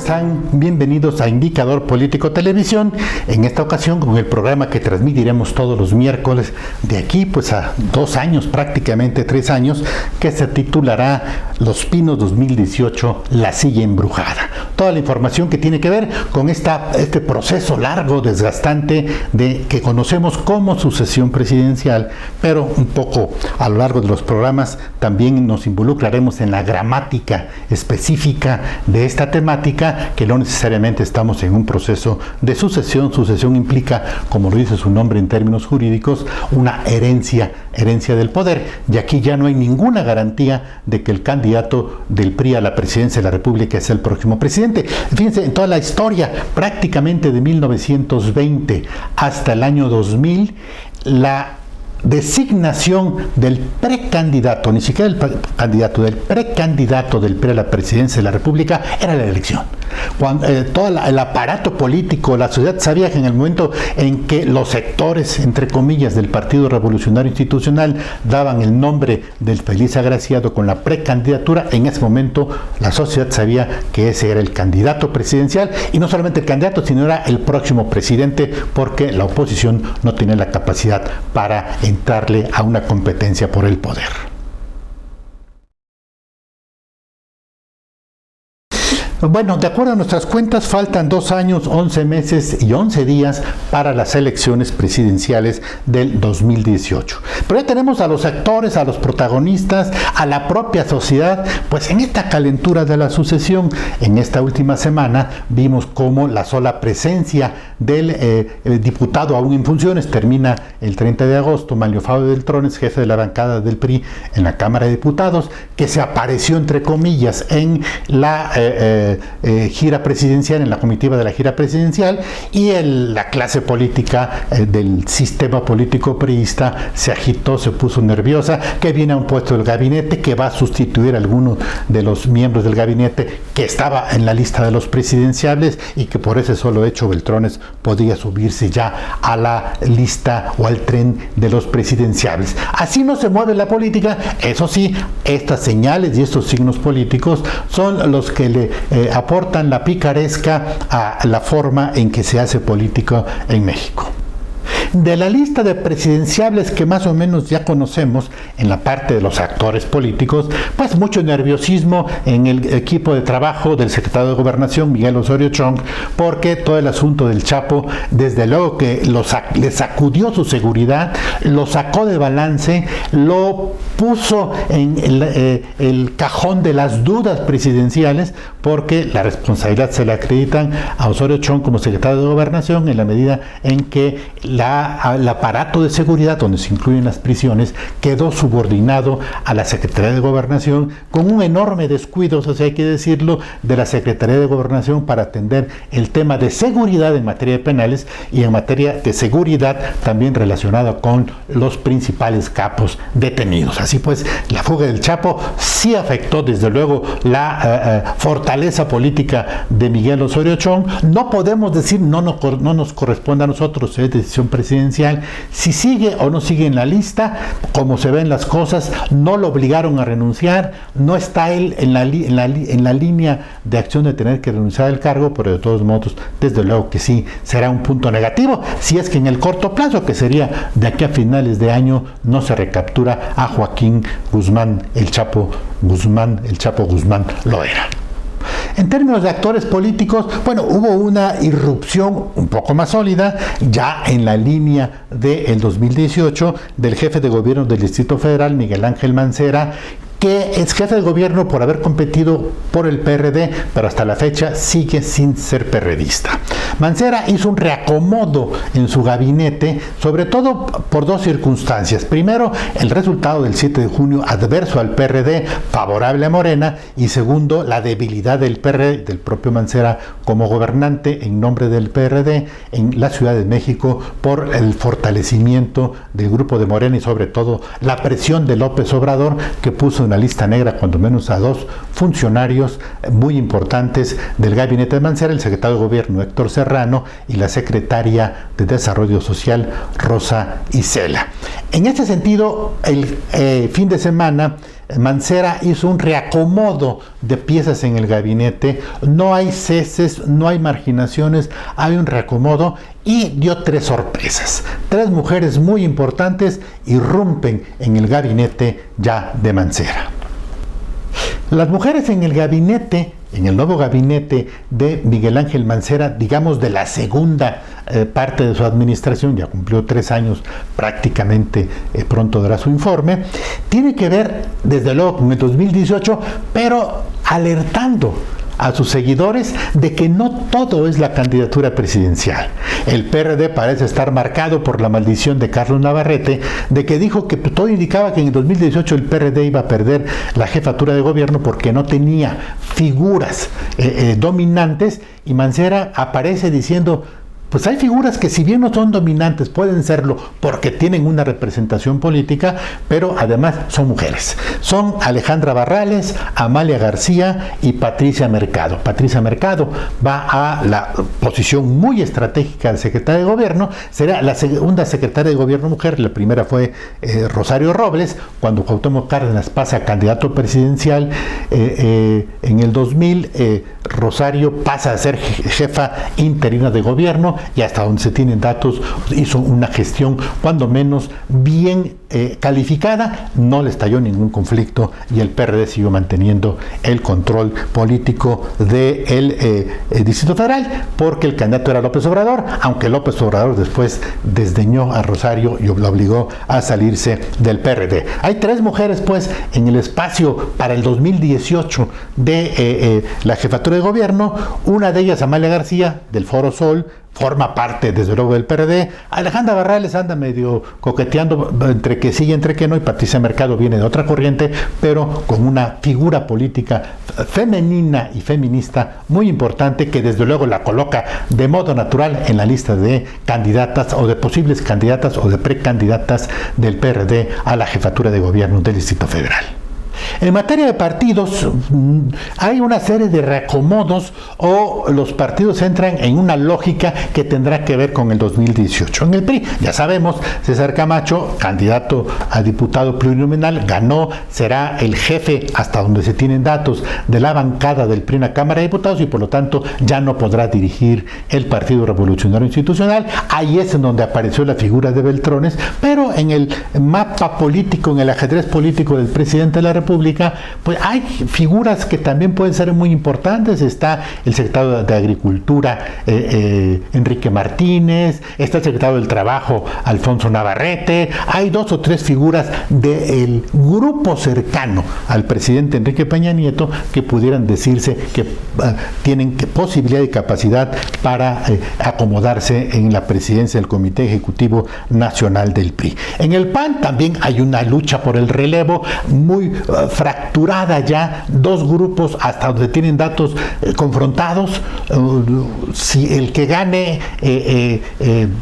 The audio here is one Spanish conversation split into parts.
están? Bienvenidos a Indicador Político Televisión, en esta ocasión con el programa que transmitiremos todos los miércoles de aquí pues a 2 años, prácticamente 3 años, que se titulará Los Pinos 2018, la silla embrujada. Toda la información que tiene que ver con este proceso largo, desgastante, que conocemos como sucesión presidencial, pero un poco a lo largo de los programas también nos involucraremos en la gramática específica de esta temática, que no necesariamente estamos en un proceso de sucesión. Sucesión implica, como lo dice su nombre en términos jurídicos, una herencia del poder, y aquí ya no hay ninguna garantía de que el candidato del PRI a la presidencia de la República es el próximo presidente. Fíjense, en toda la historia, prácticamente de 1920 hasta el año 2000, la designación del precandidato, ni siquiera el candidato, del precandidato del PRI a la presidencia de la República era la elección. Cuando, todo el aparato político, la sociedad sabía que en el momento en que los sectores, entre comillas, del Partido Revolucionario Institucional daban el nombre del feliz agraciado con la precandidatura, en ese momento la sociedad sabía que ese era el candidato presidencial, y no solamente el candidato, sino era el próximo presidente, porque la oposición no tenía la capacidad para entrarle a una competencia por el poder. Bueno, de acuerdo a nuestras cuentas, faltan 2 años, 11 meses y 11 días para las elecciones presidenciales del 2018. Pero ya tenemos a los actores, a los protagonistas, a la propia sociedad, pues en esta calentura de la sucesión. En esta última semana vimos cómo la sola presencia del diputado aún en funciones, termina el 30 de agosto, Manlio Fabio Beltrones, jefe de la bancada del PRI en la Cámara de Diputados, que se apareció, entre comillas, en la gira presidencial, en la comitiva de la gira presidencial, y la clase política del sistema político priista se agitó, se puso nerviosa, que viene a un puesto del gabinete, que va a sustituir a alguno de los miembros del gabinete que estaba en la lista de los presidenciables, y que por ese solo hecho Beltrones podía subirse ya a la lista o al tren de los presidenciables. Así no se mueve la política. Eso sí, estas señales y estos signos políticos son los que le aportan la picaresca a la forma en que se hace política en México. De la lista de presidenciables que más o menos ya conocemos en la parte de los actores políticos, pues mucho nerviosismo en el equipo de trabajo del secretario de Gobernación, Miguel Osorio Chong, porque todo el asunto del Chapo, desde luego que le sacudió su seguridad, lo sacó de balance, lo puso en el cajón de las dudas presidenciales, porque la responsabilidad se le acreditan a Osorio Chong como secretario de Gobernación en la medida en que el aparato de seguridad, donde se incluyen las prisiones, quedó subordinado a la Secretaría de Gobernación, con un enorme descuido, o sea, hay que decirlo, de la Secretaría de Gobernación para atender el tema de seguridad en materia de penales y en materia de seguridad también relacionada con los principales capos detenidos. Así pues, la fuga del Chapo sí afectó desde luego la fortaleza política de Miguel Osorio Chong. No podemos decir, no nos corresponde a nosotros, es decisión presidencial, si sigue o no sigue en la lista. Como se ven las cosas, no lo obligaron a renunciar, no está él en la línea de acción de tener que renunciar al cargo, pero de todos modos, desde luego que sí, será un punto negativo, si es que en el corto plazo, que sería de aquí a finales de año, no se recaptura a Joaquín Guzmán, el Chapo Guzmán Loera. En términos de actores políticos, bueno, hubo una irrupción un poco más sólida, ya en la línea del 2018, del jefe de gobierno del Distrito Federal, Miguel Ángel Mancera, que es jefe de gobierno por haber competido por el PRD, pero hasta la fecha sigue sin ser perredista. Mancera hizo un reacomodo en su gabinete, sobre todo por 2 circunstancias. Primero, el resultado del 7 de junio adverso al PRD, favorable a Morena, y segundo, la debilidad del PRD, del propio Mancera como gobernante en nombre del PRD en la Ciudad de México, por el fortalecimiento del grupo de Morena y sobre todo la presión de López Obrador, que puso en la lista negra cuando menos a 2 funcionarios muy importantes del gabinete de Mancera, el secretario de Gobierno Héctor Serrano y la secretaria de Desarrollo Social Rosa Isela. En este sentido, el fin de semana Mancera hizo un reacomodo de piezas en el gabinete, no hay ceses, no hay marginaciones, hay un reacomodo y dio 3 sorpresas. 3 mujeres muy importantes irrumpen en el gabinete ya de Mancera. Las mujeres en el gabinete, en el nuevo gabinete de Miguel Ángel Mancera, digamos de la segunda parte de su administración, ya cumplió 3 años prácticamente, pronto dará su informe, tiene que ver desde luego con el 2018, pero alertando a sus seguidores de que no todo es la candidatura presidencial. El PRD parece estar marcado por la maldición de Carlos Navarrete, de que dijo que todo indicaba que en el 2018 el PRD iba a perder la jefatura de gobierno porque no tenía figuras dominantes, y Mancera aparece diciendo: pues hay figuras que, si bien no son dominantes, pueden serlo porque tienen una representación política, pero además son mujeres. Son Alejandra Barrales, Amalia García y Patricia Mercado. Patricia Mercado va a la posición muy estratégica de secretaria de gobierno, será la segunda secretaria de gobierno mujer. La primera fue Rosario Robles, cuando Cuauhtémoc Cárdenas pasa a candidato presidencial en el 2000, Rosario pasa a ser jefa interina de gobierno, y hasta donde se tienen datos hizo una gestión cuando menos bien calificada, no le estalló ningún conflicto y el PRD siguió manteniendo el control político del Distrito Federal, porque el candidato era López Obrador, aunque López Obrador después desdeñó a Rosario y lo obligó a salirse del PRD. Hay 3 mujeres pues en el espacio para el 2018 de la jefatura de gobierno. Una de ellas, Amalia García, del Foro Sol, forma parte desde luego del PRD. Alejandra Barrales anda medio coqueteando entre que sí y entre que no, y Patricia Mercado viene de otra corriente, pero con una figura política femenina y feminista muy importante, que desde luego la coloca de modo natural en la lista de candidatas o de posibles candidatas o de precandidatas del PRD a la jefatura de gobierno del Distrito Federal. En materia de partidos, hay una serie de reacomodos, o los partidos entran en una lógica que tendrá que ver con el 2018. En el PRI, ya sabemos, César Camacho, candidato a diputado plurinominal, ganó, será el jefe, hasta donde se tienen datos, de la bancada del PRI en la Cámara de Diputados, y por lo tanto ya no podrá dirigir el Partido Revolucionario Institucional. Ahí es en donde apareció la figura de Beltrones, pero en el mapa político, en el ajedrez político del presidente de la República, pues hay figuras que también pueden ser muy importantes. Está el secretario de Agricultura, Enrique Martínez, está el secretario del Trabajo, Alfonso Navarrete. Hay 2 o 3 figuras del grupo cercano al presidente Enrique Peña Nieto que pudieran decirse que tienen posibilidad y capacidad para acomodarse en la presidencia del Comité Ejecutivo Nacional del PRI. En el PAN también hay una lucha por el relevo muy fracturada ya, 2 grupos hasta donde tienen datos confrontados. Si el que gane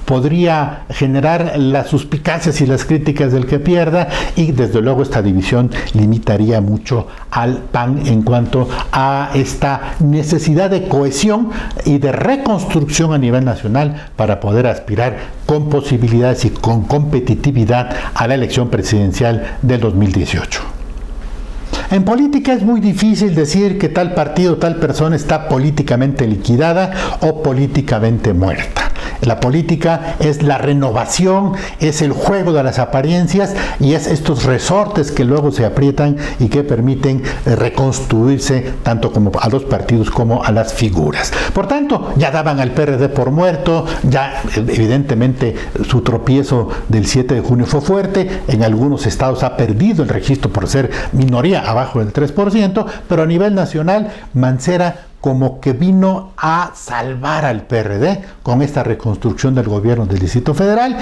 podría generar las suspicacias y las críticas del que pierda, y desde luego esta división limitaría mucho al PAN en cuanto a esta necesidad de cohesión y de reconstrucción a nivel nacional para poder aspirar con posibilidades y con competitividad a la elección presidencial del 2018. En política es muy difícil decir que tal partido, tal persona está políticamente liquidada o políticamente muerta. La política es la renovación, es el juego de las apariencias y es estos resortes que luego se aprietan y que permiten reconstruirse tanto como a los partidos como a las figuras. Por tanto, ya daban al PRD por muerto, ya evidentemente su tropiezo del 7 de junio fue fuerte, en algunos estados ha perdido el registro por ser minoría, abajo del 3%, pero a nivel nacional Mancera como que vino a salvar al PRD con esta reconstrucción del gobierno del Distrito Federal,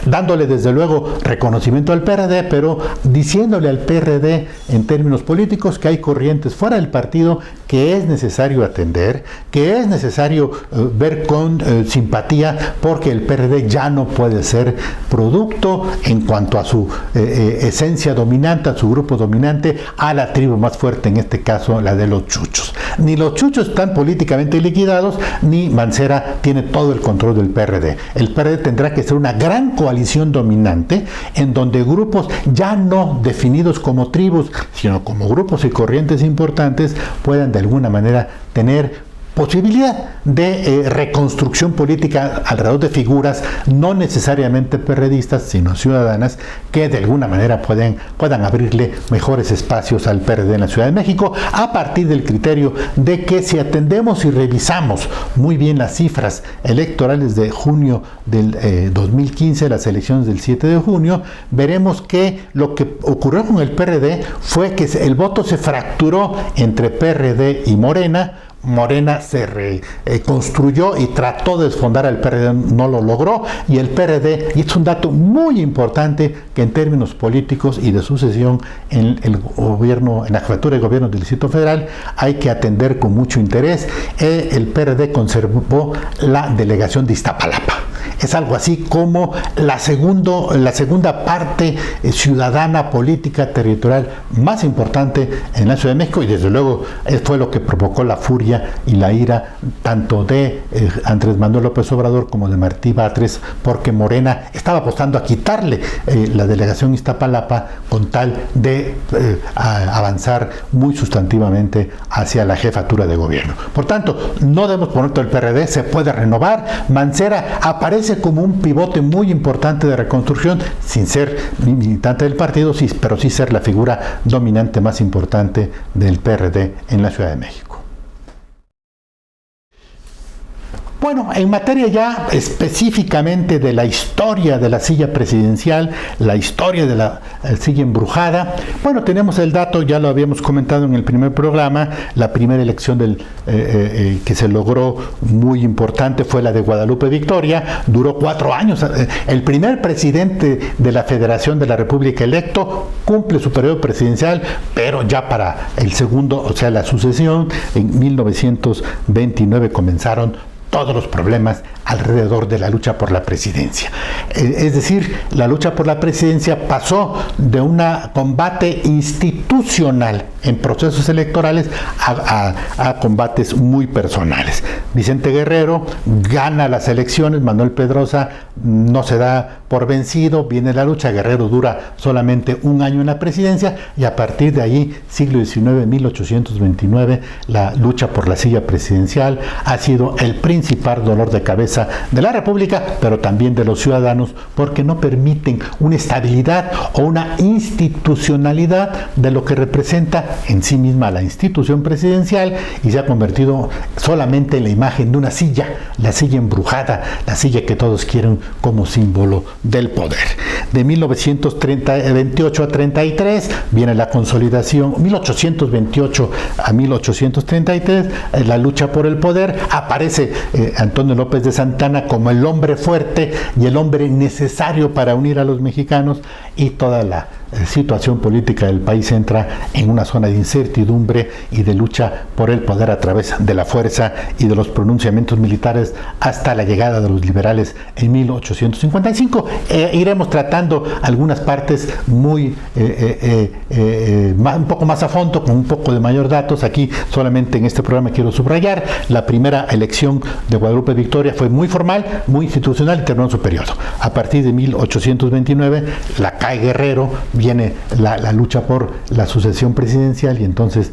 dándole desde luego reconocimiento al PRD, pero diciéndole al PRD en términos políticos que hay corrientes fuera del partido que es necesario atender, que es necesario ver con simpatía, porque el PRD ya no puede ser producto en cuanto a su esencia dominante, a su grupo dominante, a la tribu más fuerte, en este caso la de los chuchos. Ni los chuchos están políticamente liquidados, ni Mancera tiene todo el control del PRD. El PRD tendrá que ser una gran coalición dominante en donde grupos ya no definidos como tribus, sino como grupos y corrientes importantes puedan de alguna manera tener posibilidad de reconstrucción política alrededor de figuras no necesariamente perredistas, sino ciudadanas, que de alguna manera puedan abrirle mejores espacios al PRD en la Ciudad de México, a partir del criterio de que si atendemos y revisamos muy bien las cifras electorales de junio del 2015, las elecciones del 7 de junio, veremos que lo que ocurrió con el PRD fue que el voto se fracturó entre PRD y Morena. Morena se reconstruyó y trató de desfondar al PRD, no lo logró, y el PRD, y es un dato muy importante que en términos políticos y de sucesión en el gobierno, en la jefatura de gobierno del Distrito Federal, hay que atender con mucho interés. El PRD conservó la delegación de Iztapalapa. Es algo así como la segunda parte ciudadana, política, territorial más importante en la Ciudad de México, y desde luego fue lo que provocó la furia y la ira tanto de Andrés Manuel López Obrador como de Martí Batres, porque Morena estaba apostando a quitarle la delegación Iztapalapa con tal de avanzar muy sustantivamente hacia la jefatura de gobierno. Por tanto, no debemos poner todo el PRD, se puede renovar. Mancera aparece como un pivote muy importante de reconstrucción, sin ser militante del partido, sí, pero sí ser la figura dominante más importante del PRD en la Ciudad de México. Bueno, en materia ya específicamente de la historia de la silla presidencial, la historia de la silla embrujada, bueno, tenemos el dato, ya lo habíamos comentado en el primer programa, la primera elección que se logró muy importante fue la de Guadalupe Victoria, duró 4 años, el primer presidente de la Federación de la República electo cumple su periodo presidencial, pero ya para el segundo, o sea, la sucesión, en 1929 comenzaron todos los problemas alrededor de la lucha por la presidencia. Es decir, la lucha por la presidencia pasó de un combate institucional en procesos electorales a combates muy personales. Vicente Guerrero gana las elecciones, Manuel Pedrosa no se da por vencido, viene la lucha, Guerrero dura solamente 1 año en la presidencia, y a partir de allí, siglo XIX, 1829, la lucha por la silla presidencial ha sido el principal dolor de cabeza de la República, pero también de los ciudadanos, porque no permiten una estabilidad o una institucionalidad de lo que representa en sí misma la institución presidencial, y se ha convertido solamente en la imagen de una silla, la silla embrujada, la silla que todos quieren como símbolo del poder. De 1928 a 33 viene la consolidación, 1828 a 1833, la lucha por el poder, aparece Antonio López de Santana como el hombre fuerte y el hombre necesario para unir a los mexicanos, y toda la situación política del país entra en una zona de incertidumbre y de lucha por el poder a través de la fuerza y de los pronunciamientos militares hasta la llegada de los liberales en 1855. Iremos tratando algunas partes muy un poco más a fondo, con un poco de mayor datos. Aquí solamente en este programa quiero subrayar: la primera elección de Guadalupe Victoria fue muy formal, muy institucional y terminó su periodo. A partir de 1829 la cae Guerrero, viene la lucha por la sucesión presidencial, y entonces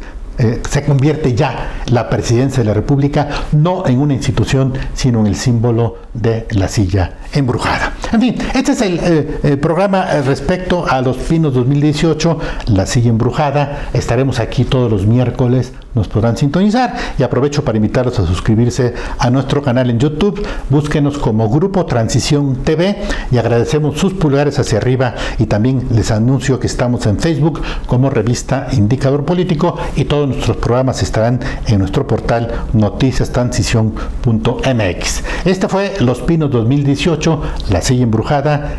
se convierte ya la presidencia de la República no en una institución, sino en el símbolo de la silla embrujada. En fin, este es el programa respecto a Los Pinos 2018, la silla embrujada. Estaremos aquí todos los miércoles, nos podrán sintonizar, y aprovecho para invitarlos a suscribirse a nuestro canal en YouTube. Búsquenos como Grupo Transición TV, y agradecemos sus pulgares hacia arriba, y también les anuncio que estamos en Facebook como Revista Indicador Político, y todos nuestros programas estarán en nuestro portal noticiastransición.mx. Este fue Los Pinos 2018, la silla embrujada.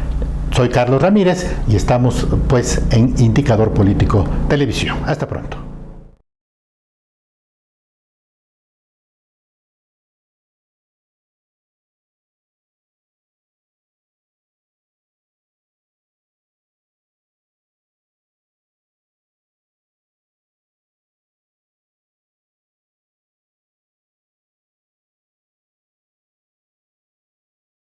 Soy Carlos Ramírez y estamos pues en Indicador Político Televisión. Hasta pronto.